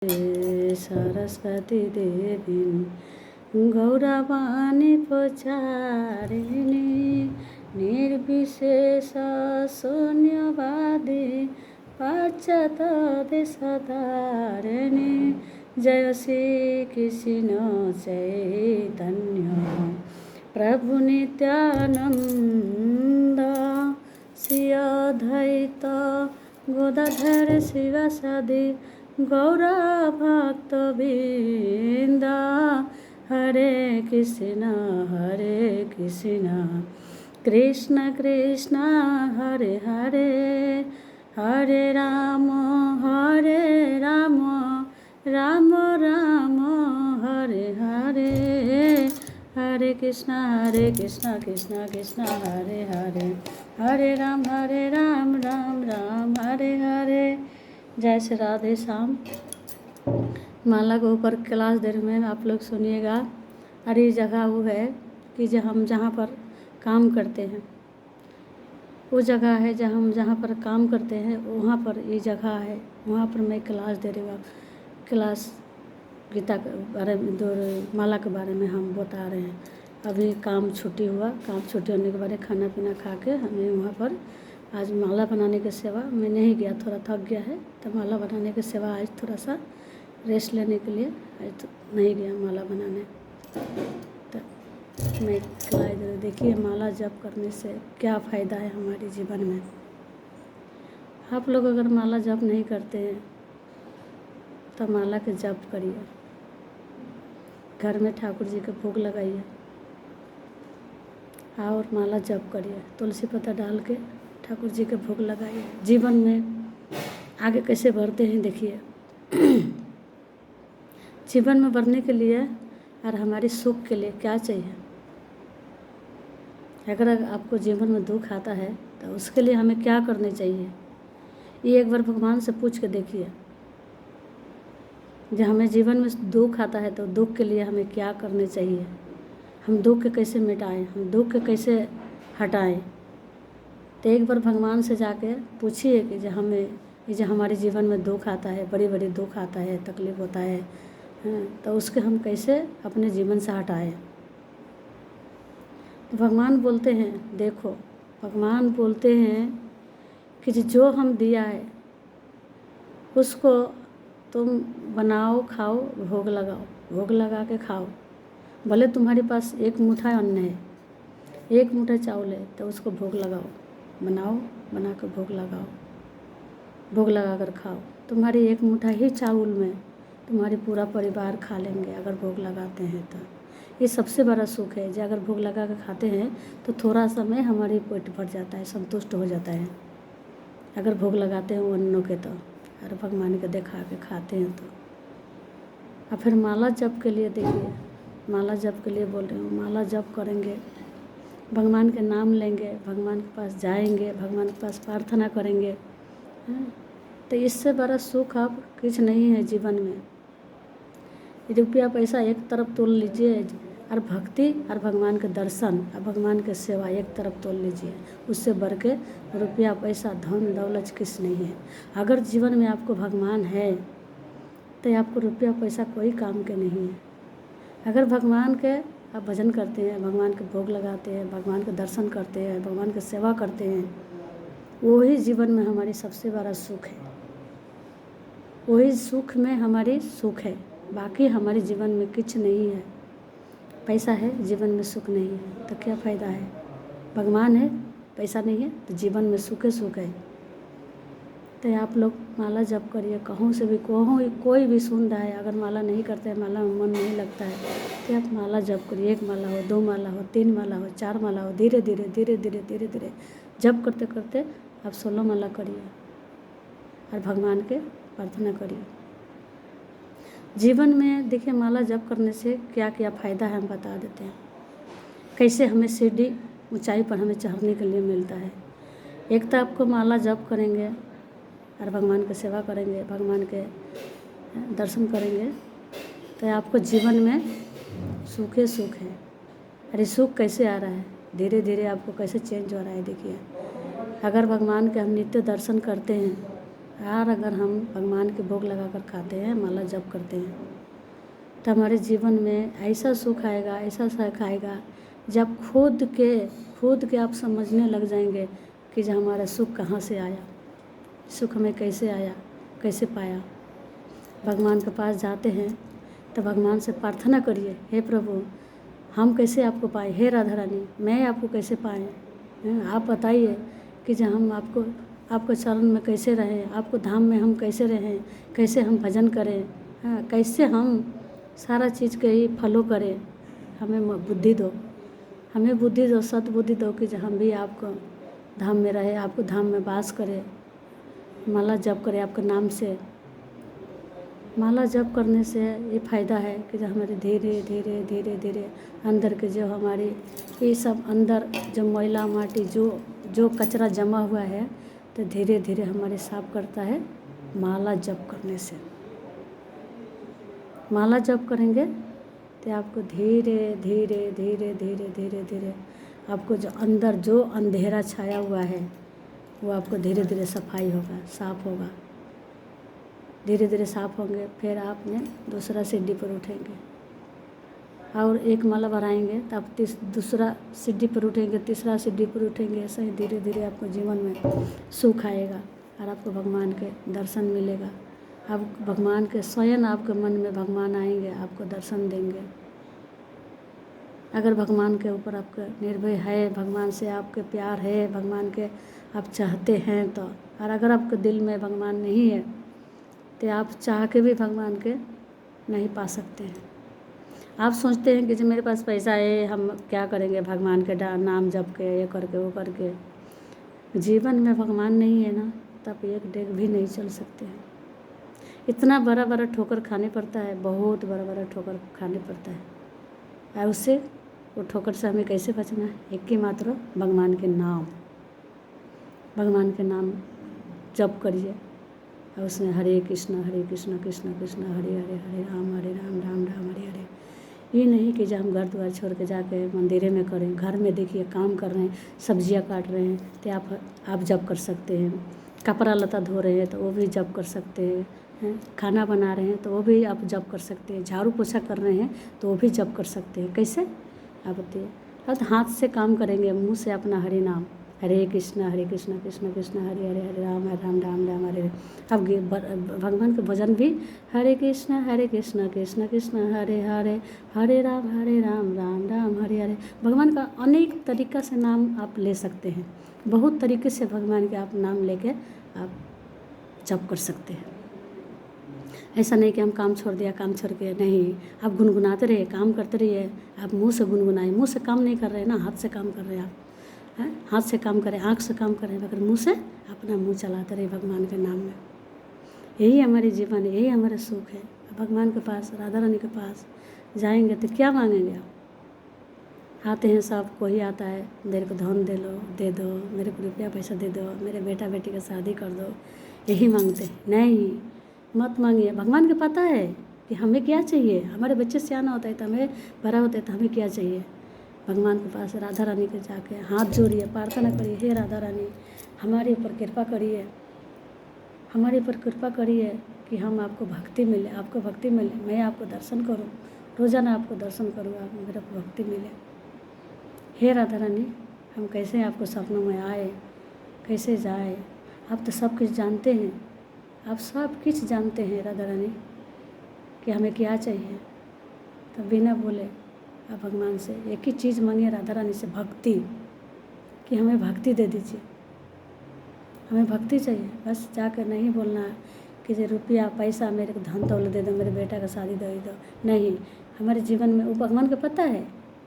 सरस्वती देवी गौरवाणी प्रचारिणी निर्विशेष शून्यवादी पाश्चात्य सदारिणी जय श्री कृष्ण चैतन्य प्रभु नित्यानंद श्री अद्वैत गदाधर शिवासादि गौरा भक्त वृंदा हरे कृष्ण कृष्ण कृष्ण हरे हरे हरे राम राम राम हरे हरे हरे कृष्ण कृष्ण कृष्ण हरे हरे हरे राम राम राम हरे हरे। जय श्री राधे श्याम। माला के ऊपर क्लास देर में आप लोग सुनिएगा। और ये जगह वो है कि हम जहाँ पर काम करते हैं, वो जगह है जहाँ हम जहाँ पर काम करते हैं वहाँ पर ये जगह है, वहाँ पर मैं क्लास दे रही हूँ। क्लास गीता के बारे में माला के बारे में हम बता रहे हैं। अभी काम छुट्टी हुआ, काम छुट्टी होने के बाद खाना पीना खा के हमें वहाँ पर आज माला बनाने की सेवा मैं नहीं गया, थोड़ा थक गया है तो माला बनाने की सेवा आज थोड़ा सा रेस्ट लेने के लिए आज तो नहीं गया माला बनाने। तो मैं देखिए माला जप करने से क्या फ़ायदा है हमारे जीवन में। आप लोग अगर माला जप नहीं करते हैं तो माला के जप करिए, घर में ठाकुर जी के भोग लगाइए और माला जप करिए, तुलसी पत्ता डाल के ठाकुर जी के भोग लगाइए। जीवन में आगे कैसे बढ़ते हैं देखिए। जीवन में बढ़ने के लिए और हमारे सुख के लिए क्या चाहिए। अगर आपको जीवन में दुख आता है तो उसके लिए हमें क्या करना चाहिए, ये एक बार भगवान से पूछ के देखिए। जब हमें जीवन में दुख आता है तो दुख के लिए हमें क्या करना चाहिए, हम दुख के कैसे मिटाएं, हम दुख के कैसे हटाएं। तो एक बार भगवान से जाके पूछिए कि जो हमें जो हमारे जीवन में दुख आता है, बड़ी बड़ी दुख आता है, तकलीफ़ होता है, तो उसके हम कैसे अपने जीवन से हटाएं। तो भगवान बोलते हैं, देखो भगवान बोलते हैं कि जो हम दिया है उसको तुम बनाओ, खाओ, भोग लगाओ, भोग लगा के खाओ। भले तुम्हारे पास एक मुट्ठा अन्न है, एक मुट्ठा चावल है, तो उसको भोग लगाओ, बनाओ, बना कर भोग लगाओ, भोग लगा कर खाओ। तुम्हारी एक मुट्ठा ही चावल में तुम्हारे पूरा परिवार खा लेंगे अगर भोग लगाते हैं तो। ये सबसे बड़ा सुख है। जो अगर भोग लगा कर खाते हैं तो थोड़ा समय हमारे पेट भर जाता है, संतुष्ट हो जाता है। अगर भोग लगाते हैं अन्नों के तो और भगवान के देखा के खाते हैं तो। और फिर माला जप के लिए देखिए, माला जप के लिए बोल रही हूँ। माला जप करेंगे, भगवान के नाम लेंगे, भगवान के पास जाएंगे, भगवान के पास प्रार्थना करेंगे, तो इससे बड़ा सुख अब कुछ नहीं है जीवन में। रुपया पैसा एक तरफ तोल लीजिए और भक्ति और भगवान के दर्शन और भगवान के सेवा एक तरफ तोल लीजिए। उससे बढ़ के रुपया पैसा धन दौलत किस नहीं है। अगर जीवन में आपको भगवान है तो आपको रुपया पैसा कोई काम के नहीं है। अगर भगवान के आप भजन करते हैं, भगवान के भोग लगाते हैं, भगवान के दर्शन करते हैं, भगवान की सेवा करते हैं, वही जीवन में हमारी सबसे बड़ा सुख है। वही सुख में हमारी सुख है, बाकी हमारे जीवन में कुछ नहीं है। पैसा है जीवन में सुख नहीं है तो क्या फ़ायदा है। भगवान है, पैसा नहीं है तो जीवन में सुख है। तो आप लोग माला जप करिए, कहूँ से भी कोई भी सुन रहा है, अगर माला नहीं करते हैं, माला में मन नहीं लगता है तो आप माला जप करिए। 1 माला हो, 2 माला हो, 3 माला हो, 4 माला हो, धीरे धीरे जप करते करते आप 16 माला करिए और भगवान के प्रार्थना करिए। जीवन में देखिए माला जप करने से क्या क्या फ़ायदा है हम बता देते हैं। कैसे हमें सीढ़ी ऊंचाई पर हमें चढ़ने के लिए मिलता है। एक तो आपको माला जप करेंगे और भगवान की सेवा करेंगे, भगवान के दर्शन करेंगे तो आपको जीवन में सुख है। अरे सुख कैसे आ रहा है, धीरे धीरे आपको कैसे चेंज हो रहा है। देखिए अगर भगवान के हम नित्य दर्शन करते हैं और अगर हम भगवान के भोग लगा कर खाते हैं, माला जप करते हैं, तो हमारे जीवन में ऐसा सुख आएगा, ऐसा सुख आएगा, जब खुद के आप समझने लग जाएंगे कि जो हमारा सुख कहाँ से आया, सुख हमें कैसे आया, कैसे पाया। भगवान के पास जाते हैं तो भगवान से प्रार्थना करिए, हे प्रभु हम कैसे आपको पाए, हे राधा रानी मैं आपको कैसे पाए, आप बताइए कि जो हम आपको चरण में कैसे रहें, आपको धाम में हम कैसे रहें, कैसे हम भजन करें, हाँ कैसे हम सारा चीज़ के ही फॉलो करें। हमें बुद्धि दो, हमें बुद्धि दो, सद्बुद्धि दो कि जो हम भी आपको धाम में रहे, आपको धाम में वास करें, माला जप करें आपके नाम से। माला जप करने से ये फ़ायदा है कि जो हमारे धीरे धीरे धीरे धीरे अंदर के जो हमारी ये सब अंदर जो मैला माटी जो कचरा जमा हुआ है, तो धीरे धीरे हमारे साफ करता है माला जप करने से। माला जप करेंगे तो आपको धीरे धीरे धीरे धीरे धीरे धीरे आपको जो अंदर जो अंधेरा छाया हुआ है वो आपको धीरे धीरे सफाई होगा, साफ होगा, धीरे धीरे साफ होंगे। फिर आपने दूसरा सीढ़ी पर उठेंगे और एक माला बढ़ाएंगे तो आप दूसरा सीढ़ी पर उठेंगे, तीसरा सीढ़ी पर उठेंगे। ऐसे ही धीरे धीरे आपको जीवन में सुख आएगा और आपको भगवान के दर्शन मिलेगा। आप भगवान के स्वयं आपके मन में भगवान आएंगे, आपको दर्शन देंगे। अगर भगवान के ऊपर आपका निर्भय है, भगवान से आपके प्यार है, भगवान के आप चाहते हैं तो, और अगर आपके दिल में भगवान नहीं है तो आप चाह के भी भगवान के नहीं पा सकते हैं। आप सोचते हैं कि जो मेरे पास पैसा है हम क्या करेंगे भगवान के नाम जप के, ये करके वो करके। जीवन में भगवान नहीं है ना, तब एक डेग भी नहीं चल सकते हैं। इतना बड़ा बड़ा ठोकर खाने पड़ता है, बहुत बड़ा बड़ा ठोकर खाने पड़ता है। और उससे वो ठोकर से हमें कैसे बचना है, एक ही मात्र भगवान के नाम, भगवान के नाम जप करिए। और उसमें हरे कृष्ण कृष्ण कृष्ण हरे हरे, हरे राम राम राम हरे हरे। ये नहीं कि जब हम घर द्वार छोड़ के जाके मंदिर में करें, घर में देखिए काम कर रहे हैं, सब्जियां काट रहे हैं तो आप जप कर सकते हैं। कपड़ा लता धो रहे हैं तो वो भी जप कर सकते हैं। खाना बना रहे हैं तो वो भी आप जप कर सकते हैं। झाड़ू पोछा कर रहे हैं तो वो भी जप कर सकते हैं। कैसे आप बताइए। अब हाथ से काम करेंगे, मुँह से अपना हरि नाम, हरे कृष्ण कृष्ण कृष्ण हरे हरे, हरे राम राम राम हरे हरे। अब भगवान के भजन भी हरे कृष्ण कृष्ण कृष्ण हरे हरे, हरे राम राम राम हरे हरे। भगवान का अनेक तरीक़ा से नाम आप ले सकते हैं, बहुत तरीके से भगवान के आप नाम लेके आप जप कर सकते हैं। ऐसा नहीं कि हम काम छोड़ दिया, काम छोड़ के नहीं, आप गुनगुनाते रहिए, काम करते रहिए। आप मुँह से गुनगुनाए, मुँह से काम नहीं कर रहे ना, हाथ से काम कर रहे हैं आप। हाथ से काम करें, आँख से काम करें, मगर मुँह से अपना मुँह चलाते रहे भगवान के नाम में। यही हमारे जीवन है, यही हमारा सुख है। भगवान के पास, राधा रानी के पास जाएंगे तो क्या मांगेंगे आप। आते हैं सब, कोई आता है मेरे को धन दे दो, मेरे को रुपया पैसा दे दो, मेरे बेटा बेटी का शादी कर दो, यही मांगते हैं। नहीं, मत मांगिए। भगवान को पता है कि हमें क्या चाहिए। हमारे बच्चे सियाना होता है तो हमें बड़ा होता है तो हमें क्या चाहिए। भगवान के पास राधा रानी के जाके हाथ जोड़िए, प्रार्थना करिए, हे राधा रानी हमारे ऊपर कृपा करिए, हमारे ऊपर कृपा करिए कि हम आपको भक्ति मिले, आपको भक्ति मिले, मैं आपको दर्शन करूं, रोज़ाना आपको दर्शन करूँ, आप मेरे को भक्ति मिले। हे राधा रानी हम कैसे आपको सपनों में आए, कैसे जाए। आप तो सब कुछ जानते हैं, आप सब कुछ जानते हैं राधा रानी कि हमें क्या चाहिए। तो बिना बोले आप भगवान से एक ही चीज़ मांगिए, राधा रानी से भक्ति, कि हमें भक्ति दे दीजिए, हमें भक्ति चाहिए। बस जाकर नहीं बोलना कि जो रुपया पैसा मेरे को धन दौलत दे दो, मेरे बेटा का शादी दे दो। नहीं, हमारे जीवन में वो भगवान को पता है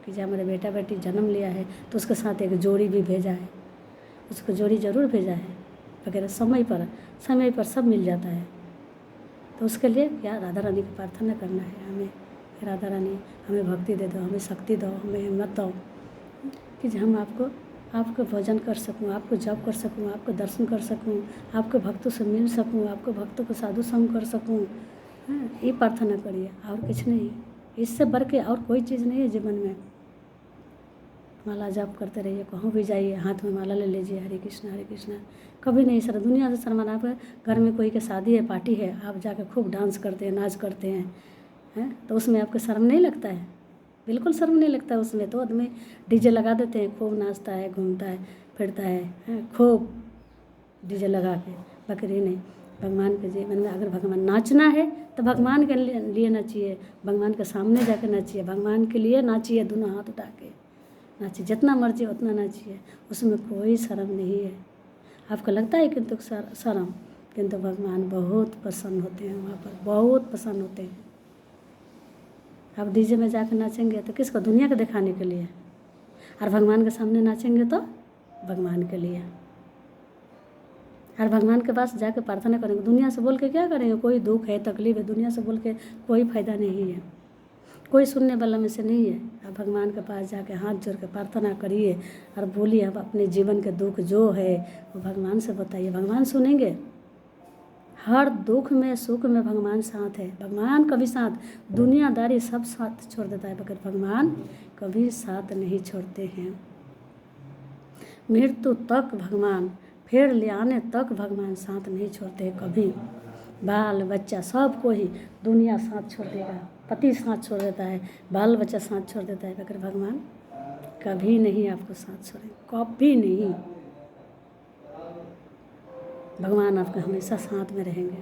कि जब हमारे बेटा बेटी जन्म लिया है तो उसके साथ एक जोड़ी भी भेजा है, उसको जोड़ी ज़रूर भेजा है वगैरह। समय पर सब मिल जाता है। तो उसके लिए क्या राधा रानी की प्रार्थना करना है हमें, राधा रानी हमें भक्ति दे दो, हमें शक्ति दो, हमें हिम्मत दो कि हम आपको भोजन कर सकूं, आपको जप कर सकूं, आपको दर्शन कर सकूं, आपके भक्तों से मिल सकूं, आपको भक्तों को साधु संग कर सकूं। ये प्रार्थना करिए, और कुछ नहीं। इससे बढ़ के और कोई चीज़ नहीं है जीवन में। माला जप करते रहिए, कहूँ भी जाइए हाथ में माला ले लीजिए, हरे कृष्णा। कभी नहीं सर दुनिया से शर्माना। आप घर में कोई के शादी है, पार्टी है, आप जाकर खूब डांस करते हैं, नाच करते हैं तो उसमें आपको शर्म नहीं लगता है? बिल्कुल शर्म नहीं लगता उसमें। तो आदमी डीजे लगा देते हैं, खूब नाचता है, घूमता है, फिरता है खूब डीजे लगा के। बकरी नहीं, भगवान के जीवन में अगर भगवान नाचना है तो भगवान के लिए नाचिए, भगवान के सामने जाकर नाचिए, भगवान के लिए नाचिए, दोनों हाथ उठा के नाचिए, जितना मर्जी उतना नाचिए, उसमें कोई शर्म नहीं है। आपको लगता है किंतु शर्म, किंतु भगवान बहुत प्रसन्न होते हैं, वहाँ पर बहुत प्रसन्न होते हैं। आप डीजे में जाकर नाचेंगे तो किसको? दुनिया को दिखाने के लिए। और भगवान के सामने नाचेंगे तो भगवान के लिए। और भगवान के पास जाकर प्रार्थना करेंगे। दुनिया से बोल के क्या करेंगे? कोई दुख है, तकलीफ है, दुनिया से बोल के कोई फ़ायदा नहीं है, कोई सुनने वाला में से नहीं है। आप भगवान के पास जाके हाथ जोड़ के प्रार्थना करिए और बोलिए, आप अपने जीवन के दुख जो है वो भगवान से बताइए, भगवान सुनेंगे। हर दुख में सुख में भगवान साथ है। भगवान कभी साथ, दुनियादारी सब साथ छोड़ देता है, मगर भगवान कभी साथ नहीं छोड़ते हैं। मृत्यु तक भगवान, फिर ले आने तक भगवान साथ नहीं छोड़ते कभी। बाल बच्चा सबको ही दुनिया साथ छोड़ देगा, पति साथ छोड़ देता है, बाल बच्चा साथ छोड़ देता है, मगर भगवान कभी नहीं आपको साथ छोड़ेंगे, कभी नहीं। भगवान आपका हमेशा साथ में रहेंगे।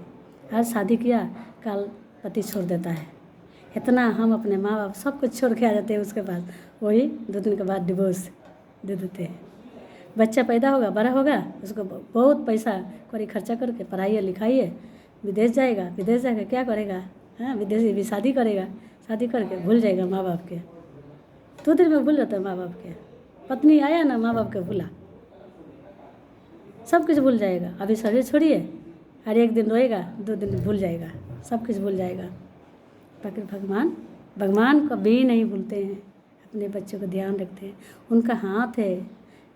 आज शादी किया, कल पति छोड़ देता है। इतना हम अपने माँ बाप सब कुछ छोड़ के आ जाते हैं, उसके बाद वही 2 दिन के बाद डिवोर्स दे देते हैं। बच्चा पैदा होगा, बड़ा होगा, उसको बहुत पैसा कौड़ी खर्चा करके पढ़ाइए लिखाइए, विदेश जाएगा, क्या करेगा? विदेश भी शादी करेगा, शादी करके भूल जाएगा माँ बाप के। 2 दिन में भूल जाता है माँ बाप के। पत्नी आया ना, माँ बाप के भूला, सब कुछ भूल जाएगा। अभी शरीर छोड़िए, हर एक दिन रोएगा, 2 दिन भूल जाएगा, सब कुछ भूल जाएगा। पर भगवान कभी नहीं भूलते हैं, अपने बच्चों को ध्यान रखते हैं। उनका हाथ है,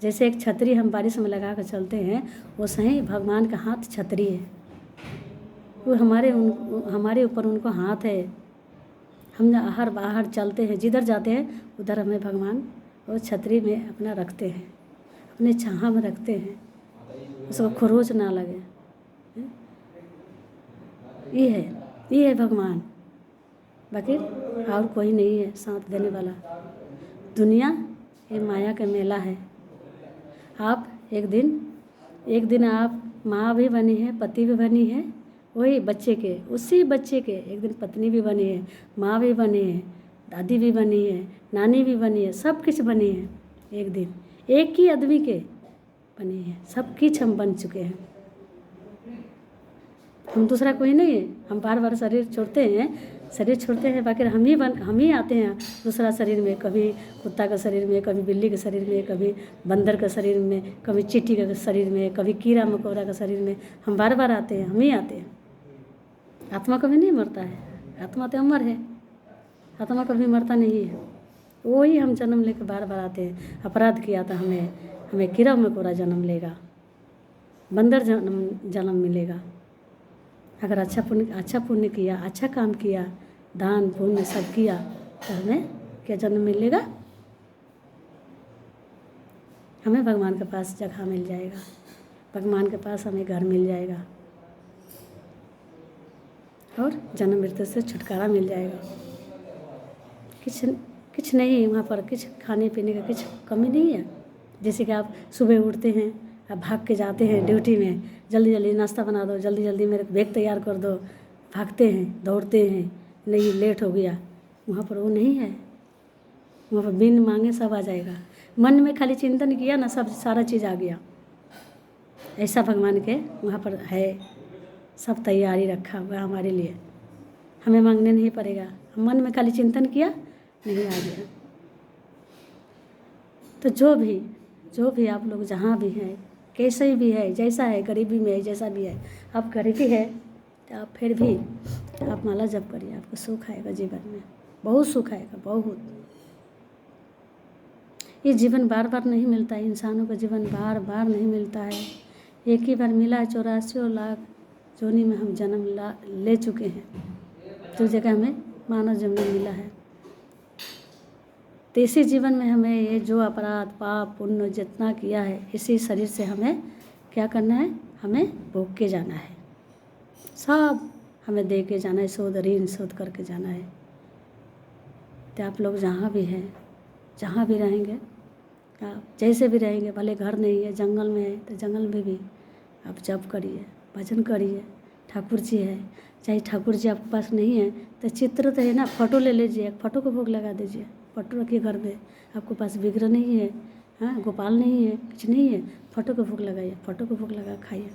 जैसे एक छतरी हम बारिश में लगा कर चलते हैं, वो सही भगवान का हाथ छतरी है। वो हमारे ऊपर उनको हाथ है। हम हर बाहर चलते हैं, जिधर जाते हैं उधर हमें भगवान वो छतरी में अपना रखते हैं, अपने छाहा में रखते हैं, उसको खरोच ना लगे। ये है भगवान, बाकी और कोई नहीं है साथ देने वाला। दुनिया ये माया का मेला है। आप एक दिन आप माँ भी बनी है, पति भी बनी है, वही बच्चे के, उसी बच्चे के एक दिन पत्नी भी बनी है, माँ भी बनी है, दादी भी बनी है, नानी भी बनी है, सब कुछ बनी है। एक दिन एक ही आदमी के बनी है, सब कुछ हम बन चुके हैं। हम दूसरा कोई नहीं है। हम बार शरीर छोड़ते हैं, बाकी हम ही आते हैं दूसरा शरीर में, कभी कुत्ता का शरीर में, कभी बिल्ली के शरीर में, कभी बंदर का शरीर में, कभी चींटी के शरीर में, कभी कीड़ा मकोड़ा का शरीर में। हम बार आते हैं, हम ही आते हैं। आत्मा कभी नहीं मरता है, आत्मा तो अमर है, आत्मा कभी मरता नहीं है। वही हम जन्म लेकर बार आते हैं। अपराध किया तो हमें कीड़ा मकोड़ा जन्म लेगा, बंदर जन्म मिलेगा। अगर अच्छा पुण्य किया, अच्छा काम किया, दान पुण्य सब किया, तो हमें क्या जन्म मिलेगा? हमें भगवान के पास जगह मिल जाएगा, भगवान के पास हमें घर मिल जाएगा और जन्म मृत्यु से छुटकारा मिल जाएगा। कुछ नहीं वहाँ पर, कुछ खाने पीने का कुछ कमी नहीं है। जैसे कि आप सुबह उठते हैं, आप भाग के जाते हैं ड्यूटी में, जल्दी नाश्ता बना दो, जल्दी मेरे बैग तैयार कर दो, भागते हैं, दौड़ते हैं, नहीं लेट हो गया। वहाँ पर वो नहीं है। वहाँ पर बिन मांगे सब आ जाएगा। मन में खाली चिंतन किया ना, सब सारा चीज़ आ गया। ऐसा भगवान के वहाँ पर है, सब तैयारी रखा हुआ हमारे लिए, हमें मांगने नहीं पड़ेगा। मन में खाली चिंतन किया, नहीं आ गया। तो जो भी आप लोग जहाँ भी हैं, कैसे भी है, जैसा है, गरीबी में है, जैसा भी है, आप गरीबी है तो आप फिर भी आप माला जप करिए, आपको सुख आएगा जीवन में, बहुत सुख आएगा, बहुत। ये जीवन बार नहीं मिलता है, इंसानों का जीवन बार नहीं मिलता है। एक ही बार मिला है, 84 लाख जोनी में हम जन्म ले चुके हैं, तो जगह हमें मानव जन्म मिला है। तो इसी जीवन में हमें ये जो अपराध पाप पुण्य जितना किया है इसी शरीर से हमें क्या करना है, हमें भोग के जाना है, सब हमें दे के जाना है, शोध ऋण शोध करके जाना है। तो आप लोग जहाँ भी हैं, जहाँ भी रहेंगे, आप जैसे भी रहेंगे, भले घर नहीं है जंगल में है तो जंगल में भी आप जप करिए, भजन करिए। ठाकुर जी है, चाहे ठाकुर जी आपके पास नहीं है तो चित्र तो है ना, फोटो ले लीजिए, फोटो को भोग लगा दीजिए, फोटो रखिए घर में। आपके पास विग्रह नहीं है, हाँ गोपाल नहीं है, कुछ नहीं है, फोटो को भोग लगाइए, फोटो को भोग लगा खाइए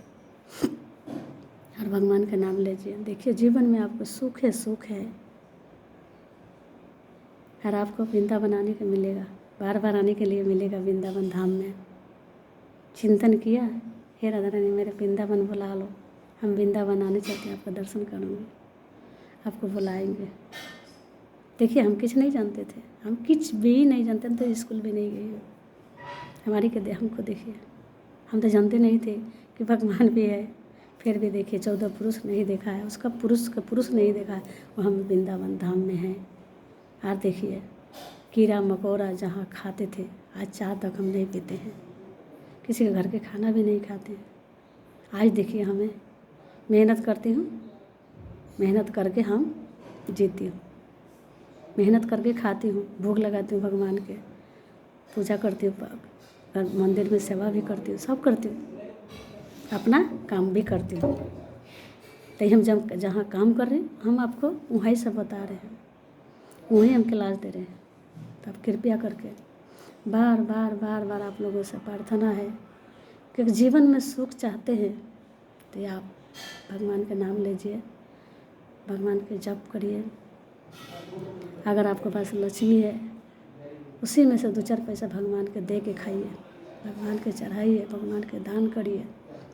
और भगवान का नाम लीजिए। देखिए जीवन में आपको सुख है, सुख है। और आपको वृंदावन आने को मिलेगा, बार बार आने के लिए मिलेगा वृंदावन धाम में। चिंतन किया, हे राधा रानी मेरे वृंदावन बुला लो, हम वृंदावन आने चाहते हैं, आपका दर्शन करूँगी, आपको बुलाएंगे। देखिए हम कुछ नहीं जानते थे, हम कुछ भी नहीं जानते थे, स्कूल भी नहीं गए। हमारी के हमको देखिए, हम तो जानते नहीं थे कि भगवान भी है। फिर भी देखिए 14 पुरुष नहीं देखा है, उसका पुरुष का पुरुष नहीं देखा है, वो हम वृंदावन धाम में हैं। और देखिए कीड़ा मकोड़ा जहाँ खाते थे, आज चाय तक हम नहीं पीते हैं, किसी के घर के खाना भी नहीं खाते हैं। आज देखिए हमें मेहनत करती हूँ, मेहनत करके हम जीती हूँ, मेहनत करके खाती हूँ, भोग लगाती हूँ भगवान के, पूजा करती हूँ, मंदिर में सेवा भी करती हूँ, सब करती हूँ, अपना काम भी करती हूँ। तो हम जब जहाँ काम कर रहे हैं हम आपको वहीं से बता रहे हैं, वहीं हम क्लास दे रहे हैं। तो आप कृपया करके बार बार बार बार आप लोगों से प्रार्थना है कि जीवन में सुख चाहते हैं तो आप भगवान का नाम लीजिए, भगवान के जप करिए। अगर आपके पास लक्ष्मी है उसी में से 2-4 पैसा भगवान के दे के खाइए, भगवान के चढ़ाइए, भगवान के दान करिए,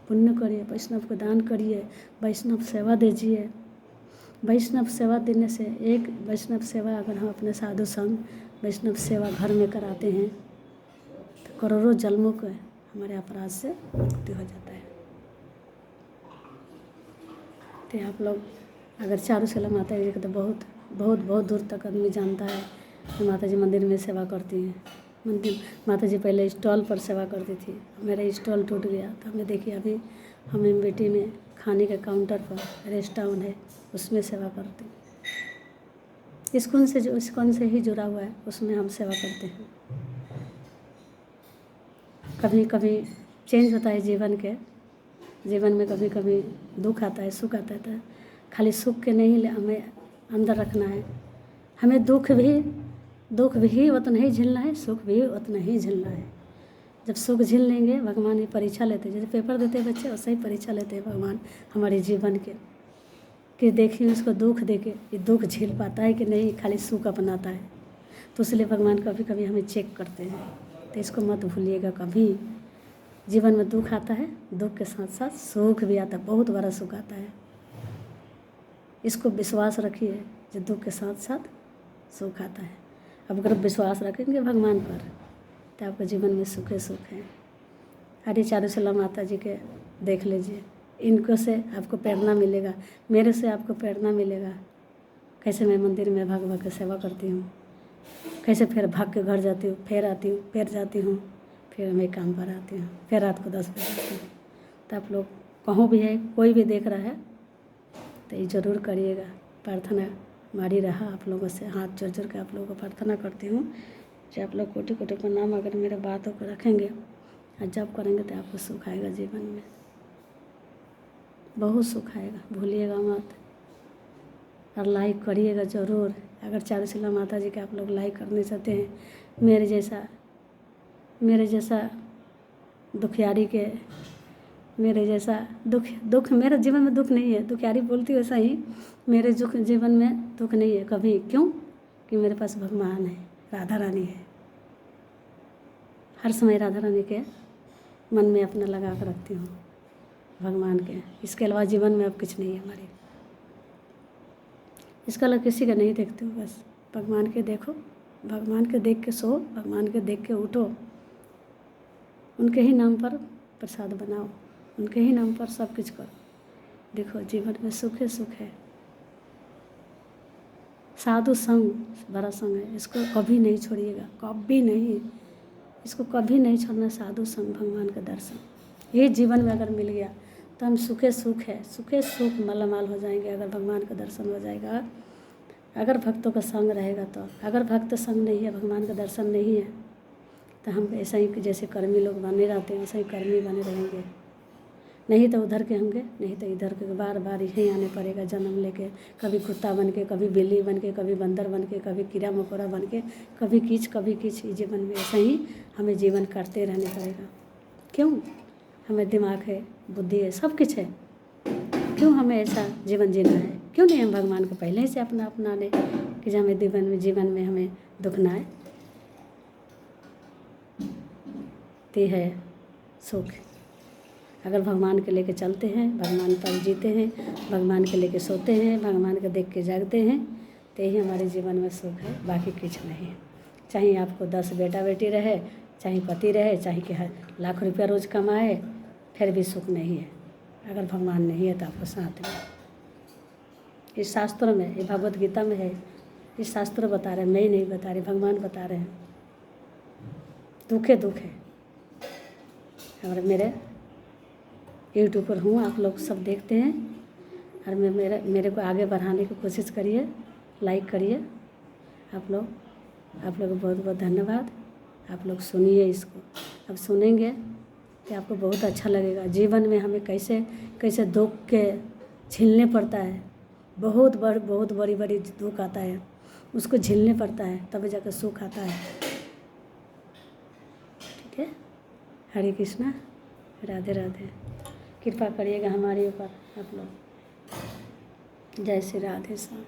पुण्य करिए, वैष्णव को दान करिए, वैष्णव सेवा दीजिए। वैष्णव सेवा देने से, एक वैष्णव सेवा अगर हम अपने साधु संग वैष्णव सेवा घर में कराते हैं तो करोड़ों जन्मों को हमारे अपराध से मुक्ति हो जाता है। तो आप लोग अगर चारुशिला माता जी को तो बहुत बहुत बहुत दूर तक आदमी जानता है कि माता जी मंदिर में सेवा करती हैं। मंदिर माता जी पहले स्टॉल पर सेवा करती थी, मेरा स्टॉल टूट गया तो हमें देखिए अभी हम एमबीटी में खाने के काउंटर पर रेस्टोरेंट है उसमें सेवा करते हैं। इस्कॉन से जो इस्कॉन से ही जुड़ा हुआ है उसमें हम सेवा करते हैं। कभी कभी चेंज होता है जीवन के, जीवन में कभी कभी दुख आता है, सुख आता है, तो खाली सुख के नहीं हमें अंदर रखना है, हमें दुख भी उतना ही झेलना है, सुख भी उतना ही झेलना है। जब सुख झेल लेंगे, भगवान ये परीक्षा लेते हैं, जैसे पेपर देते हैं बच्चे वैसे ही परीक्षा लेते हैं भगवान हमारे जीवन के, कि देखिए उसको दुख देके ये दुख झेल पाता है कि नहीं, खाली सुख अपनाता है। तो इसलिए भगवान कभी कभी हमें चेक करते हैं। तो इसको मत भूलिएगा, कभी जीवन में दुख आता है, दुख के साथ साथ सुख भी आता है, बहुत बड़ा सुख आता है। इसको विश्वास रखिए जो दुख के साथ साथ सुख आता है। अब अगर विश्वास रखेंगे भगवान पर तो आपके जीवन में सुख ही सुख है। हरी चारुशिला माता जी के देख लीजिए, इनको से आपको प्रेरणा मिलेगा, मेरे से आपको प्रेरणा मिलेगा। कैसे मैं मंदिर में भाग भाग के सेवा करती हूँ, कैसे फिर भाग के घर जाती हूँ, फिर आती हूँ, फिर जाती हूँ, फिर मैं काम पर आती हूँ, फिर रात को 10 बजे आती हूँ। तो आप लोग कहूँ भी है, कोई भी देख रहा है तो ये ज़रूर करिएगा। प्रार्थना हमारी रहा आप लोगों से, हाथ जोड़ जोड़ के आप लोगों को प्रार्थना करती हूँ कि आप लोग कोटि कोटि प्रणाम अगर मेरे बातों को रखेंगे और जब करेंगे तो आपको सुख आएगा, जीवन में बहुत सुख आएगा, भूलिएगा मत। और लाइक करिएगा ज़रूर। अगर चारुशिला माता जी के आप लोग लाइक करने चाहते हैं, मेरे जैसा दुखियारी के, मेरे जैसा दुख मेरे जीवन में दुख नहीं है, दुखियारी बोलती वैसा ही, मेरे जीवन में दुख नहीं है कभी। क्यों? कि मेरे पास भगवान है, राधा रानी है। हर समय राधा रानी के मन में अपना लगा कर रखती हूँ, भगवान के। इसके अलावा जीवन में अब कुछ नहीं है हमारे, इसका अलग किसी का नहीं देखती हूँ। बस भगवान के देखो, भगवान के देख के सो, भगवान के देख के उठो, उनके ही नाम पर प्रसाद बनाओ, उनके ही नाम पर सब कुछ करो। देखो जीवन में सुख ही सुख है। साधु संग बड़ा संग है, इसको कभी नहीं छोड़िएगा, कभी नहीं, इसको कभी नहीं छोड़ना। साधु संग, भगवान का दर्शन, ये जीवन में अगर मिल गया तो हम सुखे सुख है, सुखे सुख मालामाल हो जाएंगे अगर भगवान का दर्शन हो जाएगा, अगर भक्तों का संग रहेगा तो। अगर भक्त संग नहीं है, भगवान का दर्शन नहीं है, तो हम ऐसा ही जैसे कर्मी लोग बने रहते हैं वैसे ही कर्मी बने रहेंगे। नहीं तो उधर के होंगे, नहीं तो इधर के, बार बार यहीं आने पड़ेगा जन्म लेके, कभी कुत्ता बन के, कभी बिल्ली बन के, कभी बंदर बन के, कभी कीड़ा मकोड़ा बन के, कभी किच जीवन में ऐसा ही हमें जीवन करते रहने पड़ेगा। क्यों? हमें दिमाग है, बुद्धि है, सब कुछ है, क्यों हमें ऐसा जीवन जीना है? क्यों नहीं हम भगवान को पहले ही से अपना लें कि जो हमें जीवन में हमें दुख ना आए? ते है सुख। अगर भगवान के लेके चलते हैं, भगवान पर जीते हैं, भगवान के लेके सोते हैं, भगवान के देख के जागते हैं, तो यही हमारे जीवन में सुख है, बाकी कुछ नहीं है। चाहे आपको 10 बेटा बेटी रहे, चाहे पति रहे, चाहे कि लाख रुपया रोज़ कमाए, फिर भी सुख नहीं है अगर भगवान नहीं है तो आपको साथ में। इस शास्त्रों में, ये भगवद गीता में है, इस शास्त्र बता रहे हैं, मैं ही नहीं बता रही, भगवान बता रहे हैं। दुख है। और मेरे यूट्यूब पर हूँ, आप लोग सब देखते हैं, और मेरे को आगे बढ़ाने की कोशिश करिए, लाइक करिए। आप लोग बहुत बहुत धन्यवाद। आप लोग सुनिए इसको, अब सुनेंगे तो आपको बहुत अच्छा लगेगा। जीवन में हमें कैसे दुख के झेलने पड़ता है, बहुत बड़ी दुख आता है, उसको झेलने पड़ता है, तब जाकर सुख आता है। ठीक है, हरे कृष्णा, राधे राधे। कृपा करिएगा हमारे ऊपर आप लोग। जय श्री राधे श्याम।